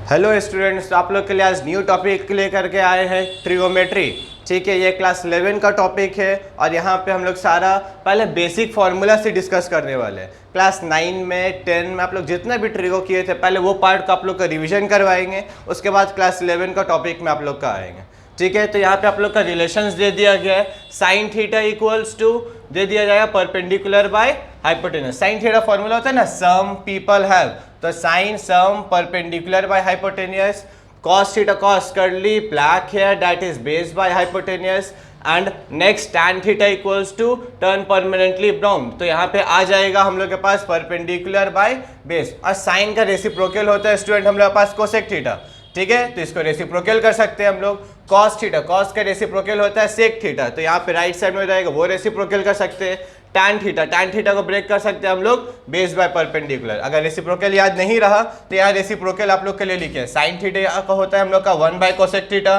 Hello students, आप लोग के लिए आज न्यू टॉपिक लेकर के आए हैं ट्रिगोमेट्री। ठीक है, ये क्लास 11 का टॉपिक है और यहाँ पे हम लोग सारा पहले बेसिक फार्मूला से डिस्कस करने वाले हैं। क्लास 9 में 10 में आप लोग जितना भी ट्रिगो किए थे पहले वो पार्ट का आप लोग का रिवीजन करवाएंगे, उसके बाद क्लास 11 का टॉपिक में आप लोग का आएंगे। ठीक है, तो यहाँ पे आप लोग का रिलेशंस दे दिया गया है। साइन थीटा इक्वल्स टू दे दिया जाएगा perpendicular by hypotenuse. Sine theta formula होता है ना, सम पीपल हैव, तो sine some perpendicular by hypotenuse, cos theta cos curly black hair that is based by hypotenuse, and next tan theta equals to turn permanently brown. तो यहाँ पे आ जाएगा हम लोग के पास परपेंडिकुलर बाय बेस, और साइन का रेसिप्रोकल होता है स्टूडेंट हम लोग के पास कोसेक थीटा। ठीक है, तो इसको रेसिप्रोकल कर सकते हैं हम लोग। cos थीटा cos का रेसिप्रोकल होता है सेक थीटा, तो यहाँ पे राइट साइड में रहेगा वो रेसिप्रोकल कर सकते हैं। tan थीटा को ब्रेक कर सकते हैं हम लोग बेस बाय परपेंडिकुलर। अगर रेसिप्रोकल याद नहीं रहा तो यहाँ रेसिप्रोकल आप लोग के लिए लिखे साइन थीटा का होता है हम लोग का 1 by cosec theta,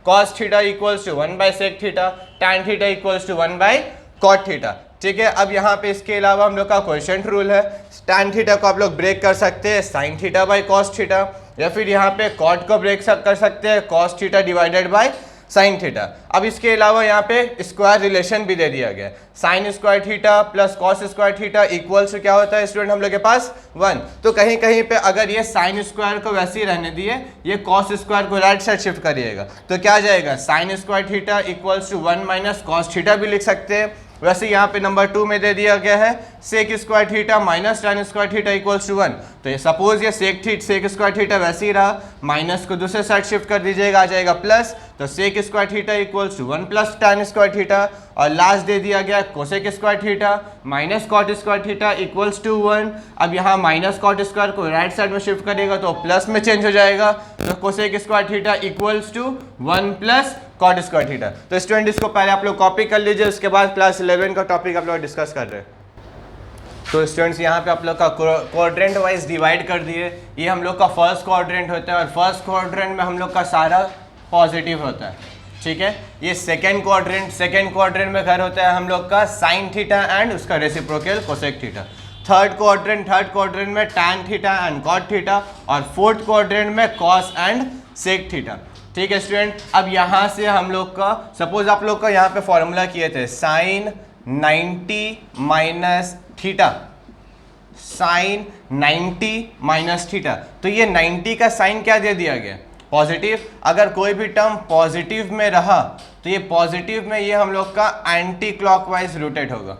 cos theta equals to 1 by sec theta, tan theta equals to 1 by cot theta. ठीक है, अब यहाँ पे इसके अलावा हम लोग का क्वोशिएंट रूल है। tan थीटा को आप लोग ब्रेक कर सकते हैं sine theta by cos theta, या फिर यहाँ पे कॉट को ब्रेक कर सकते हैं cos theta divided by sine theta. अब इसके अलावा यहाँ पे स्क्वायर रिलेशन भी दे दिया गया, sign square theta plus cos square theta equals क्या होता है स्टूडेंट हम लोग के पास 1। तो कहीं कहीं पे अगर ये साइन स्क्वायर को वैसे ही रहने दिए, ये कॉस स्क्वायर को राइट साइड शिफ्ट करिएगा तो क्या आ जाएगा, sine square theta equals to 1 minus cos theta भी लिख सकते हैं। वैसे यहाँ पे नंबर 2 में दे दिया गया है sec square theta minus tan square theta equals to 1। तो ये सपोज ये सेक स्क्वायर थीटा वैसे ही रहा, माइनस को दूसरे साइड शिफ्ट कर दीजिएगा, आ जाएगा प्लस, तो sec square theta equals to 1 plus tan square theta, और लास्ट दे दिया गया cosec square theta minus cot square theta equals to 1। अब यहाँ माइनस कॉट स्क्वायर को राइट साइड में शिफ्ट करेगा तो प्लस में चेंज हो जाएगा, तो cosec square theta equals to 1 plus cot square theta. तो स्टूडेंट इसको पहले आप लोग कॉपी कर लीजिए, उसके बाद क्लास 11 का टॉपिक आप लोग डिस्कस कर रहे हैं। तो स्टूडेंट्स यहाँ पे आप लोग का क्वाड्रेंट वाइज डिवाइड कर दिए। ये हम लोग का फर्स्ट क्वाड्रेंट होता है और फर्स्ट क्वाड्रेंट में हम लोग का सारा पॉजिटिव होता है। ठीक है, ये सेकेंड क्वाड्रेंट में घर होता है हम लोग का साइन थीटा एंड उसका reciprocal cosec theta. Third quadrant में tan theta and cot theta, और फोर्थ क्वाड्रेंट में कॉस एंड सेक थीटा। ठीक है स्टूडेंट, अब यहाँ से हम लोग का सपोज आप लोग का यहाँ पे फॉर्मूला किए थे sine 90 minus theta, sine 90 minus theta, तो ये 90 का साइन क्या दे दिया गया, पॉजिटिव। अगर कोई भी टर्म पॉजिटिव में रहा तो ये पॉजिटिव में ये हम लोग का एंटी क्लॉकवाइज रोटेट होगा।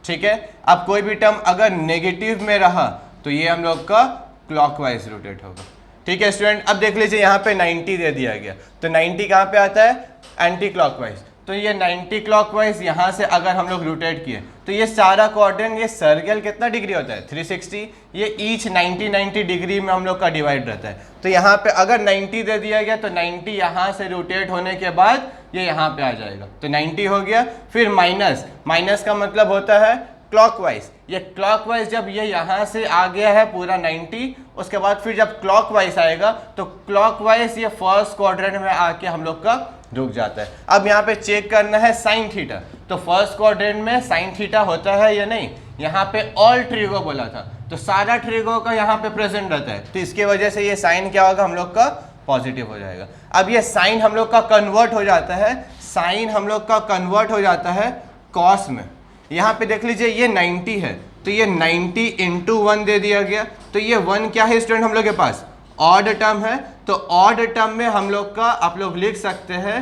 ठीक है, अब कोई भी टर्म अगर नेगेटिव में रहा तो ये हम लोग का क्लॉकवाइज रोटेट होगा। ठीक है स्टूडेंट, अब देख लीजिए यहाँ पे 90 दे दिया गया, तो 90 कहाँ पे आता है, एंटी क्लॉकवाइज, तो ये 90 क्लॉकवाइज यहाँ से अगर हम लोग रोटेट किए तो ये सारा क्वाड्रेंट, ये सर्कल कितना डिग्री होता है 360, ये ईच 90 डिग्री में हम लोग का डिवाइड रहता है। तो यहाँ पे अगर 90 दे दिया गया तो 90 यहाँ से रोटेट होने के बाद ये यहाँ पे आ जाएगा, तो 90 हो गया। फिर माइनस का मतलब होता है क्लॉकवाइज, ये क्लॉकवाइज जब ये यहाँ से आ गया है पूरा 90, उसके बाद फिर जब क्लॉकवाइज आएगा तो क्लॉकवाइज ये फर्स्ट क्वाड्रेंट में आके हम लोग का रुक जाता है। अब यहाँ पे चेक करना है साइन थीटा, तो फर्स्ट क्वाड्रेंट में साइन थीटा होता है या नहीं, यहाँ पे ऑल ट्रिगो बोला था तो सारा ट्रिगो का यहाँ पे प्रेजेंट रहता है, तो इसके वजह से ये साइन क्या होगा हम लोग का पॉजिटिव हो जाएगा। अब ये साइन हम लोग का कन्वर्ट हो जाता है, साइन हम लोग का कन्वर्ट हो जाता है कॉस में। यहाँ पे देख लीजिए ये 90 है, तो ये 90 इंटू 1 दे दिया गया, तो ये 1 क्या है स्टूडेंट हम लोग के पास, ऑड टर्म है, तो ऑड टर्म में हम लोग का आप लोग लिख सकते हैं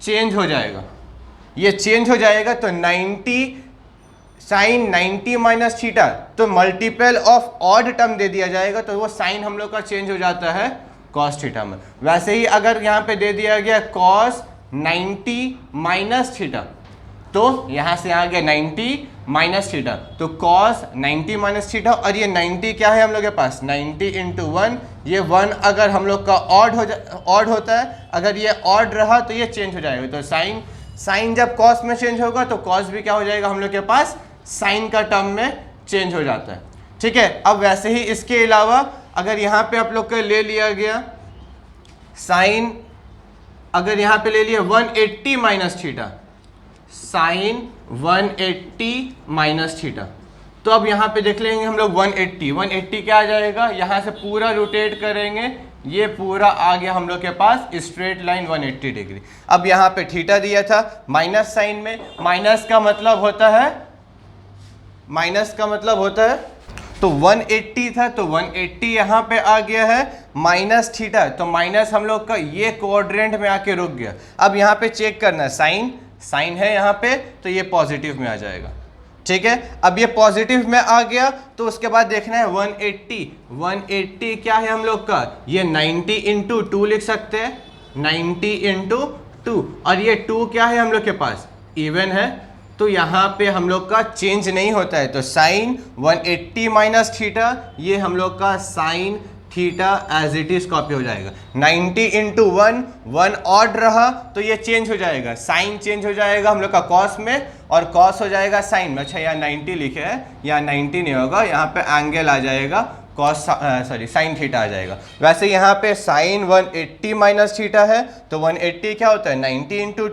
चेंज हो जाएगा, ये चेंज हो जाएगा, तो 90 साइन 90 माइनस थीटा, तो मल्टीपल ऑफ ऑड टर्म दे दिया जाएगा, तो वो साइन हम लोग का चेंज हो जाता है कॉस थीटा में। वैसे ही अगर यहाँ पे दे दिया गया कॉस 90 माइनस थीटा, तो यहाँ से आ गया 90 माइनस थीटा, तो कॉस 90 माइनस थीटा, और ये 90 क्या है हम लोग के पास 90 इंटू 1, ये 1 अगर हम लोग का ऑड होता है, अगर ये ऑड रहा तो ये चेंज हो जाएगा, तो साइन जब कॉस में चेंज होगा तो कॉस भी क्या हो जाएगा हम लोग के पास साइन का टर्म में चेंज हो जाता है। ठीक है, अब वैसे ही इसके अलावा अगर यहाँ पे आप लोग का ले लिया गया साइन, अगर यहाँ पे ले लिया 180 minus theta, sine 180 minus theta, तो अब यहाँ पे देख लेंगे हम लोग 180 क्या आ जाएगा, यहाँ से पूरा रोटेट करेंगे ये पूरा आ गया हम लोग के पास स्ट्रेट लाइन 180 डिग्री। अब यहाँ पे थीटा दिया था माइनस साइन में, माइनस का मतलब होता है, माइनस का मतलब होता है, तो 180 था तो 180 यहाँ पे आ गया है माइनस थीटा, तो माइनस हम लोग का ये क्वाड्रेंट में आके रुक गया। अब यहाँ पे चेक करना, साइन साइन है यहाँ पे तो ये पॉजिटिव में आ जाएगा, ठीक है। अब ये पॉजिटिव में आ गया तो उसके बाद देखना है 180 क्या है हम लोग का, ये 90 इंटू 2 लिख सकते हैं, 90 इंटू 2, और ये 2 क्या है हम लोग के पास, इवन है, तो यहाँ पे हम लोग का चेंज नहीं होता है, तो साइन 180 माइनस थीटा, ये हम लोग का sine theta as it is copy हो जाएगा। 90 इंटू 1 ऑड रहा तो ये चेंज हो जाएगा, साइन चेंज हो जाएगा हम लोग का कॉस में, और कॉस हो जाएगा साइन में। अच्छा यहाँ 90 लिखे है, यहाँ 90 नहीं होगा, यहाँ पे एंगल आ जाएगा कॉस, सॉरी साइन थीटा आ जाएगा। वैसे यहाँ पे साइन 180 माइनस थीटा है तो 180 क्या होता है, 90 इंटू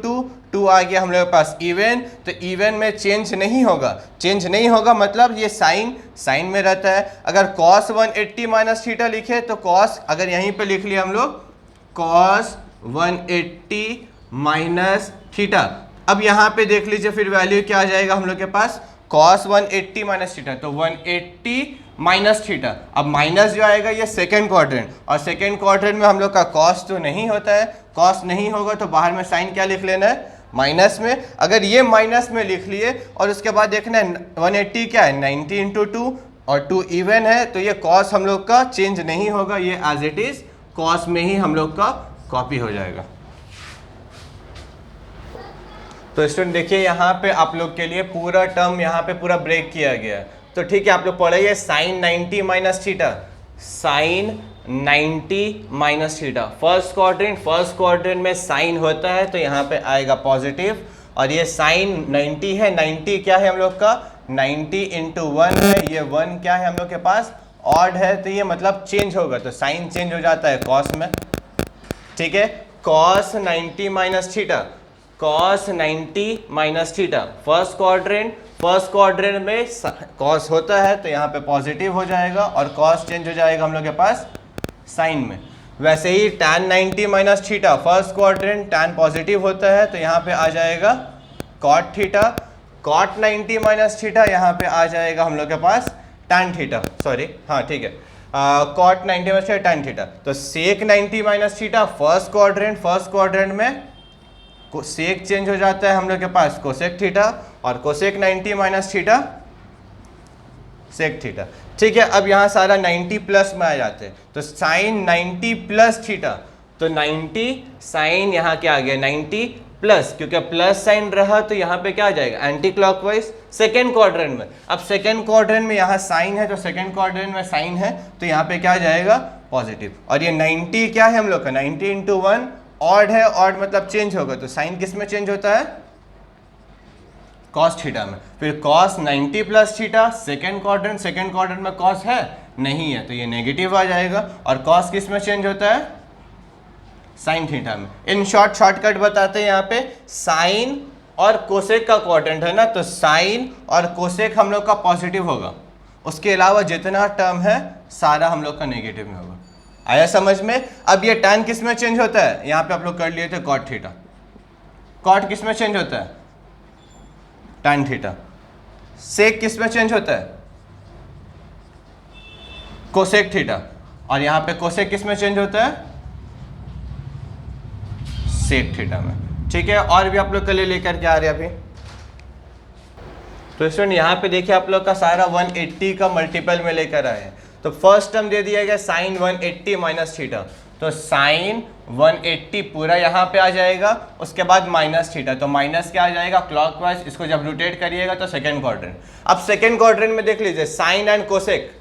2 आ गया हम लोग के पास इवन, तो इवन में चेंज नहीं होगा, चेंज नहीं होगा मतलब ये साइन साइन में रहता है। अगर कॉस 180 माइनस थीटा लिखे तो कॉस, अगर यहीं पे लिख लिया हम लोग कॉस 180 माइनस थीटा, अब यहाँ पे देख लीजिए फिर वैल्यू क्या आ जाएगा हम लोग के पास, कॉस 180 माइनस थीटा, तो 180 माइनस थीटा। अब माइनस जो आएगा ये सेकेंड क्वाड्रेंट, और सेकेंड क्वाड्रेंट में हम लोग का कॉस तो नहीं होता है, कॉस नहीं होगा तो बाहर में साइन क्या लिख लेना है, माइनस में। अगर ये माइनस में लिख लिए और उसके बाद देखना है 180 क्या है, 90 इंटू 2, और 2 इवन है तो ये कॉस हम लोग का चेंज नहीं होगा, ये एज इट इज कॉस में ही हम लोग का कॉपी हो जाएगा। तो स्टूडेंट देखिए यहाँ पे आप लोग के लिए पूरा टर्म यहाँ पे पूरा ब्रेक किया गया है, तो ठीक है आप लोग पढ़िए sine 90 minus theta, sine 90 minus theta, first quadrant में साइन होता है तो यहाँ पे आएगा पॉजिटिव, और ये साइन 90 है, 90 क्या है हम लोग का, 90 इंटू 1 है, ये 1 क्या है हम लोग के पास, ऑड है, तो ये मतलब चेंज होगा, तो साइन चेंज हो जाता है कॉस में, ठीक है। Cos 90 minus theta, cos 90 minus theta, first quadrant में कॉस होता है तो यहाँ पे पॉजिटिव हो जाएगा, और कॉस चेंज हो जाएगा हम लोग के पास साइन में। वैसे ही tan 90 minus theta, first quadrant tan positive होता है तो यहाँ पे आ जाएगा cot theta, cot 90 minus theta यहाँ पे आ जाएगा हम लोग के पास tan थीटा, सॉरी हाँ ठीक है, cot 90 minus theta tan theta, तो sec 90 minus theta, first quadrant में सेक चेंज हो जाता है हम लोग के पास कोसेक थीटा, और cosec 90 minus theta sec theta, ठीक है। अब यहाँ सारा 90 प्लस में आ जाते हैं, तो साइन 90 प्लस थीटा, तो 90 साइन यहाँ क्या आ गया 90 प्लस, क्योंकि प्लस साइन रहा तो यहाँ पे क्या आ जाएगा एंटी क्लॉकवाइज सेकेंड क्वाड्रेंट में। अब सेकेंड क्वाड्रेंट में यहाँ साइन है तो सेकेंड क्वाड्रेंट में साइन है तो यहाँ पे क्या आ जाएगा पॉजिटिव, और ये 90 क्या है हम लोग का 90 इंटू 1 ऑड है, ऑड मतलब चेंज होगा, तो साइन किस में चेंज होता है, कॉस थीटा में। फिर cos 90 plus theta, second quadrant में कॉस है नहीं है तो ये नेगेटिव आ जाएगा, और कॉस किस में चेंज होता है, साइन थीटा में। इन शॉर्टकट बताते हैं, यहाँ पे साइन और कोसेक का क्वाड्रेंट है ना, तो साइन और कोसेक हम लोग का पॉजिटिव होगा, उसके अलावा जितना टर्म है सारा हम लोग का नेगेटिव में होगा। आया समझ में। अब ये tan किस में चेंज होता है, यहाँ पे आप लोग कर लिए थे कॉट थीटा, कॉट किस में चेंज होता है, tan थीटा। सेक किस में चेंज होता है, कोसेक थीटा, और यहाँ पे कोसेक किस में चेंज होता है, सेक थीटा में, ठीक है। और भी आप लोग के लिए लेकर के आ रहे हैं अभी, तो स्टूडेंट यहाँ पे देखिए आप लोग का सारा 180 का मल्टीपल में लेकर आए हैं। तो फर्स्ट टर्म दे दिया गया साइन 180 माइनस थीटा, तो साइन 180 पूरा यहाँ पे आ जाएगा, उसके बाद माइनस थीटा, तो माइनस क्या आ जाएगा क्लॉकवाइज, इसको जब रोटेट करिएगा तो सेकेंड क्वाड्रेंट। अब सेकेंड क्वाड्रेंट में देख लीजिए साइन एंड कोसेक,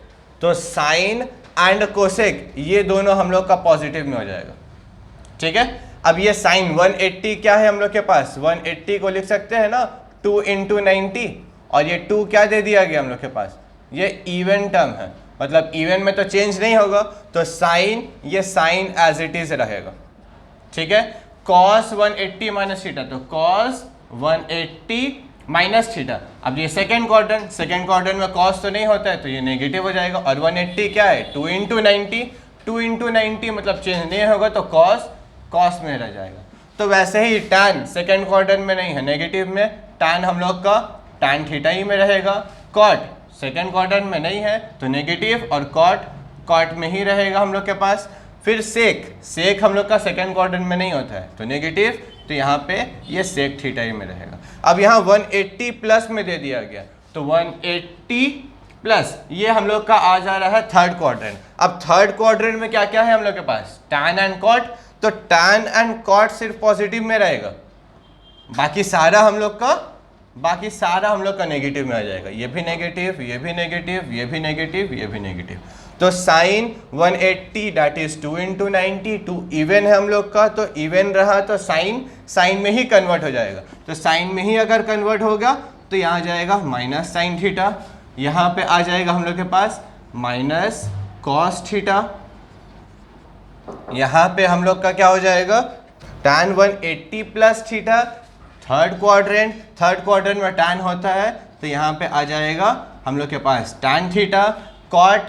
तो साइन एंड कोसेक ये दोनों हम लोग का पॉजिटिव में हो जाएगा, ठीक है। अब ये साइन 180 क्या है हम लोग के पास, 180 को लिख सकते हैं ना 2 इंटू 90, और ये 2 क्या दे दिया गया हम लोग के पास, ये इवन टर्म है, मतलब इवन में तो चेंज नहीं होगा, तो साइन ये साइन एज इट इज रहेगा, ठीक है। कॉस 180 माइनस थीटा, तो कॉस 180 माइनस थीटा। अब ये सेकेंड क्वाड्रेंट में कॉस तो नहीं होता है तो ये नेगेटिव हो जाएगा, और 180 क्या है 2 इंटू 90, 2 इंटू 90 मतलब चेंज नहीं होगा, तो कॉस कॉस में रह जाएगा। तो वैसे ही टैन सेकेंड क्वाड्रेंट में नहीं है, नेगेटिव में, टैन हम लोग का टैन थीटा ही में रहेगा। कॉट सेकेंड क्वाड्रेंट में नहीं है तो नेगेटिव, और कॉट कॉट में ही रहेगा हम लोग के पास। फिर सेक हम लोग का सेकेंड क्वाड्रेंट में नहीं होता है तो नेगेटिव, तो यहाँ पे ये सेक थीटा ही में रहेगा। अब यहाँ 180 प्लस में दे दिया गया, तो 180 प्लस ये हम लोग का आ जा रहा है थर्ड क्वाड्रेंट। अब थर्ड क्वाड्रेंट में क्या क्या है हम लोग के पास, टैन एंड कॉट, तो टैन एंड कॉट सिर्फ पॉजिटिव में रहेगा, बाकी सारा हम लोग का नेगेटिव में आ जाएगा। ये भी नेगेटिव, ये भी नेगेटिव, ये भी नेगेटिव, ये भी नेगेटिव। तो sine 180 that is 2 into 90, 2 even है हम लोग का, तो इवन रहा तो साइन में ही कन्वर्ट हो जाएगा। तो साइन में ही अगर कन्वर्ट होगा तो यहाँ आ जाएगा माइनस साइन थीटा, यहाँ पे आ जाएगा हम लोग के पास माइनस कॉस थीटा, यहाँ पे हम लोग का क्या हो जाएगा tan 180 plus theta. Third quadrant में tan होता है तो यहाँ पे आ जाएगा हम लोग के पास tan theta. Cot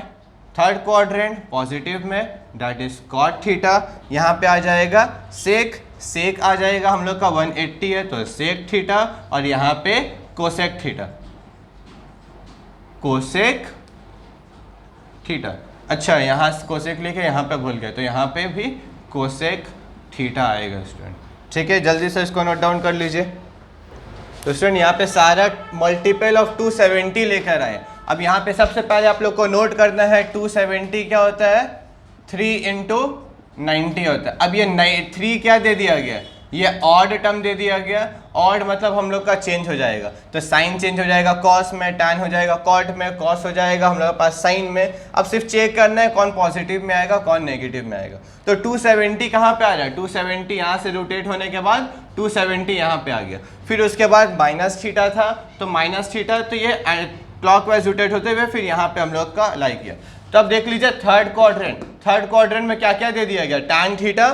third quadrant positive में दैट इज कॉट थीटा, यहाँ पे आ जाएगा सेक आ जाएगा हम लोग का 180 है तो सेक थीटा, और यहाँ पे कोसेक थीटा। अच्छा यहाँ कोसेक लिखे, यहाँ पे भूल गए, तो यहाँ पे भी कोसेक थीटा आएगा स्टूडेंट। ठीक है, जल्दी से इसको नोट डाउन कर लीजिए। तो स्टूडेंट यहाँ पे सारा मल्टीपल ऑफ 270 लेकर आए। अब यहाँ पे सबसे पहले आप लोग को नोट करना है 270 क्या होता है, 3 इंटू 90 होता है। अब ये 3 क्या दे दिया गया, ये ऑड टर्म दे दिया गया। ऑड मतलब हम लोग का चेंज हो जाएगा, तो साइन चेंज हो जाएगा कॉस में, टैन हो जाएगा कॉट में, कॉस हो जाएगा हम लोग के पास साइन में। अब सिर्फ चेक करना है कौन पॉजिटिव में आएगा कौन नेगेटिव में आएगा। तो 270 कहाँ पे आ रहा है, 270 यहाँ से रोटेट होने के बाद 270 यहाँ पे आ गया। फिर उसके बाद माइनस थीटा था, तो माइनस थीटा तो ये क्लॉकवाइज रोटेट होते हुए फिर यहाँ पे हम लोग का अलाई किया। तो अब देख लीजिए थर्ड क्वाड्रेंट में क्या क्या दे दिया गया, tan theta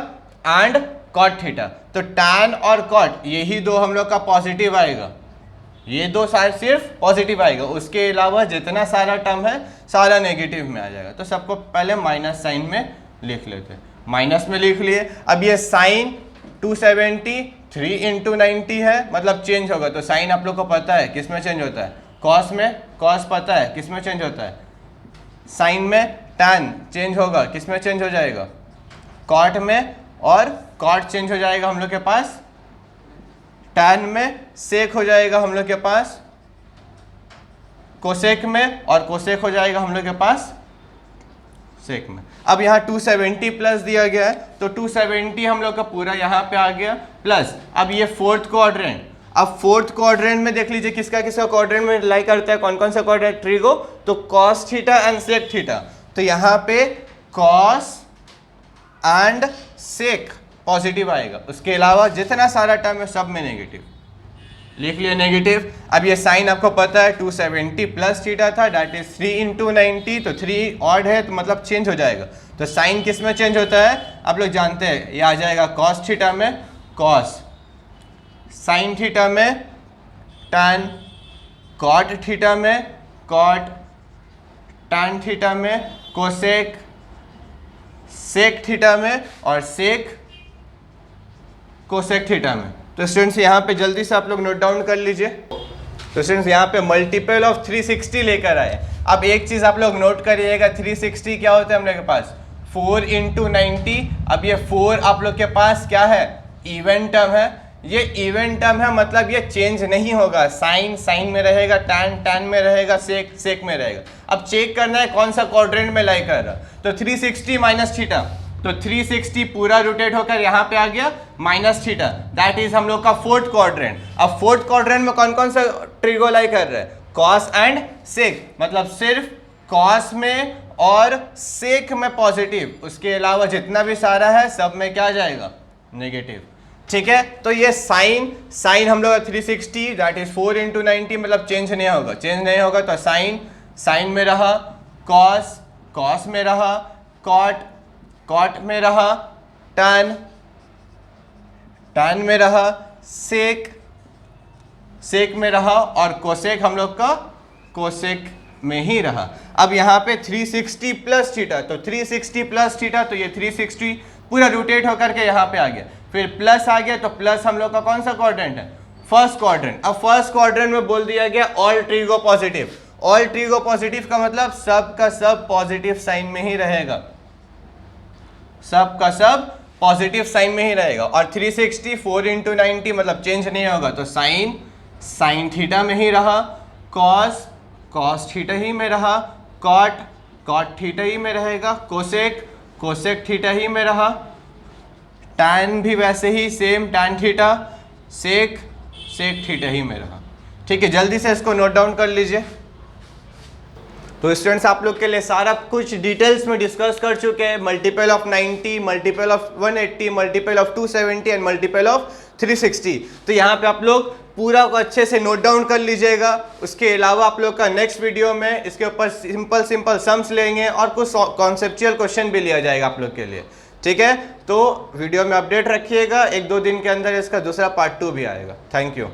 and cot theta. तो टैन और कॉट यही दो हम लोग का पॉजिटिव आएगा, ये दो सारे सिर्फ पॉजिटिव आएगा, उसके अलावा जितना सारा टर्म है सारा नेगेटिव में आ जाएगा। तो सबको पहले माइनस साइन में लिख लेते हैं, माइनस में लिख लिए। अब ये साइन 270 3 इंटू 90 है, मतलब चेंज होगा, तो साइन आप लोग को पता है किस में चेंज होता है, कॉस में। कॉस पता है किस में चेंज होता है, साइन में। टैन चेंज होगा किस में चेंज हो जाएगा, कॉट में, और कॉट चेंज हो जाएगा हम लोग के पास टैन में। सेक हो जाएगा हम लोग के पास कोसेक में, और कोसेक हो जाएगा हम लोग के पास सेक में। अब यहाँ 270 प्लस दिया गया है, तो 270 हम लोग का पूरा यहाँ पे आ गया प्लस। अब ये फोर्थ क्वाड्रेंट, अब फोर्थ क्वाड्रेंट में देख लीजिए किसका क्वाड्रेंट में लाई करता है, कौन कौन सा क्वाड्रेंट, ट्रिगो, तो cos theta and sec theta. तो यहाँ पे कॉस एंड सेक पॉजिटिव आएगा, उसके अलावा जितना सारा टर्म है सब में नेगेटिव। लिख लिया नेगेटिव। अब ये साइन आपको पता है 270 प्लस थीटा था, दैट इज 3 इंटू 90, तो 3 ऑड है तो मतलब चेंज हो जाएगा। तो साइन किस में चेंज होता है आप लोग जानते हैं, ये आ जाएगा कॉस थीटा में कॉस, साइन थीटा में टैन, कॉट थीटा में कॉट, टैन थीटा में कोसेक, सेक थीटा में, और सेक कोसेक थीटा में। तो स्टूडेंट्स यहाँ पे जल्दी से आप लोग नोट डाउन कर लीजिए। तो स्टूडेंट्स यहाँ पे मल्टीपल ऑफ 360 लेकर आए। अब एक चीज़ आप लोग नोट करिएगा, 360 क्या होता है हम लोग के पास, 4 इंटू 90। अब ये 4 आप लोग के पास क्या है, इवन टर्म है। ये इवन टर्म है मतलब ये चेंज नहीं होगा, साइन में रहेगा, टैन में रहेगा, सेक में रहेगा। अब चेक करना है कौन सा क्वाड्रेंट में लाई कर रहा, तो 360 माइनस थीटा, तो 360 पूरा रोटेट होकर यहाँ पे आ गया माइनस थीटा, दैट इज हम लोग का फोर्थ क्वाड्रेंट। अब फोर्थ क्वाड्रेंट में कौन कौन सा ट्रिगो लाई कर रहा है, कॉस एंड सेक, मतलब सिर्फ कॉस में और सेक में पॉजिटिव, उसके अलावा जितना भी सारा है सब में क्या आ जाएगा, नेगेटिव। ठीक है, तो ये साइन हम लोग 360 दैट इज 4 इंटू 90, मतलब चेंज नहीं होगा, तो साइन में रहा, कॉस में रहा, कॉट में रहा, टैन में रहा, सेक में रहा, और कोसेक हम लोग का कोसेक में ही रहा। अब यहाँ पे 360 प्लस थीटा, तो 360 प्लस थीटा, तो ये 360 पूरा रोटेट होकर के यहाँ पे आ गया, फिर प्लस आ गया, तो प्लस हम लोग का कौन सा क्वाड्रेंट है, फर्स्ट क्वाड्रेंट। अब फर्स्ट क्वाड्रेंट में बोल दिया गया all trigo positive. All trigo positive का मतलब सब का सब पॉजिटिव साइन में ही रहेगा, सब का सब पॉजिटिव साइन में ही रहेगा। और 360 4 इंटू 90 मतलब चेंज नहीं होगा, तो साइन थीटा में ही रहा, कॉस थीटा ही में रहा, कॉट थीटा ही में रहेगा, कोसेक थीटा ही में रहा, टैन भी वैसे ही same tan theta, sec theta ही में रहा। ठीक है, जल्दी से इसको नोट डाउन कर लीजिए। तो स्टूडेंट्स आप लोग के लिए सारा कुछ डिटेल्स में डिस्कस कर चुके हैं, multiple of 90, multiple of 180, multiple of 270 and multiple of 360। तो यहाँ पे आप लोग पूरा को अच्छे से नोट डाउन कर लीजिएगा। उसके अलावा आप लोग का नेक्स्ट वीडियो में इसके ऊपर सिंपल सम्स लेंगे और कुछ कॉन्सेप्चुअल क्वेश्चन भी लिया जाएगा आप लोग के लिए। ठीक है, तो वीडियो में अपडेट रखिएगा, 1-2 दिन के अंदर इसका दूसरा पार्ट 2 भी आएगा। Thank you.